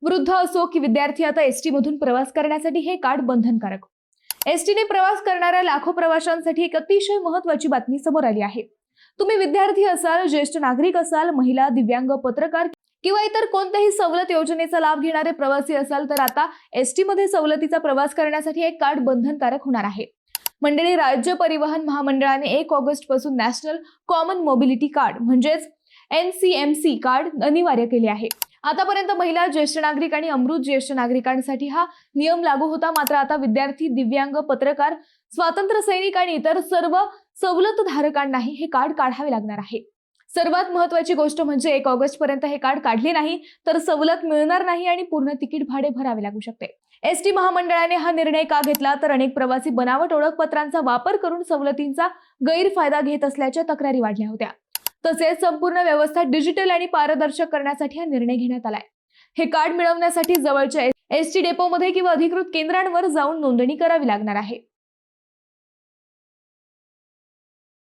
वृद्ध असो की विद्यार्थी आता एसटी मधून प्रवास करण्यासाठी हे कार्ड बंधनकारक. एसटीने प्रवास करणाऱ्या लाखो प्रवाशांसाठी एक अतिशय महत्त्वाची बातमी समोर आली आहे. तुम्ही विद्यार्थी असाल, ज्येष्ठ नागरिक असाल, महिला, दिव्यांग, पत्रकार किंवा इतर कोणत्याही सवलत योजनेचा लाभ घेणारे प्रवासी असाल तर आता एसटी मध्ये सवलतीचा प्रवास करण्यासाठी एक कार्ड बंधनकारक होणार आहे. मंडळी, राज्य परिवहन महामंडळाने 1 ऑगस्ट पासून नॅशनल कॉमन मोबिलिटी कार्ड म्हणजेच NCMC कार्ड अनिवार्य केले आहे. आतापर्यंत महिला, ज्येष्ठ नागरिक आणि अमृत ज्येष्ठ नागरिकांसाठी हा नियम लागू होता. मात्र आता विद्यार्थी, दिव्यांग, पत्रकार, स्वातंत्र्य सैनिक आणि इतर सर्व सवलत धारकांनाही हे कार्ड काढावे लागणार आहे. सर्वात महत्त्वाची गोष्ट म्हणजे 1 ऑगस्ट पर्यंत हे कार्ड काढले नाही तर सवलत मिळणार नाही आणि पूर्ण तिकीट भाडे भरावे लागू शकते. एसटी महामंडळाने हा निर्णय का घेतला तर अनेक प्रवासी बनावट ओळखपत्रांचा वापर करून सवलतींचा गैरफायदा घेत असल्याच्या तक्रारी वाढल्या होत्या. तसेच संपूर्ण व्यवस्था डिजिटल आणि पारदर्शक करण्यासाठी हा निर्णय घेण्यात आलाय. हे कार्ड मिळवण्यासाठी जवळच्या एसटी डेपोमध्ये किंवा अधिकृत केंद्रांवर जाऊन नोंदणी करावी लागणार आहे.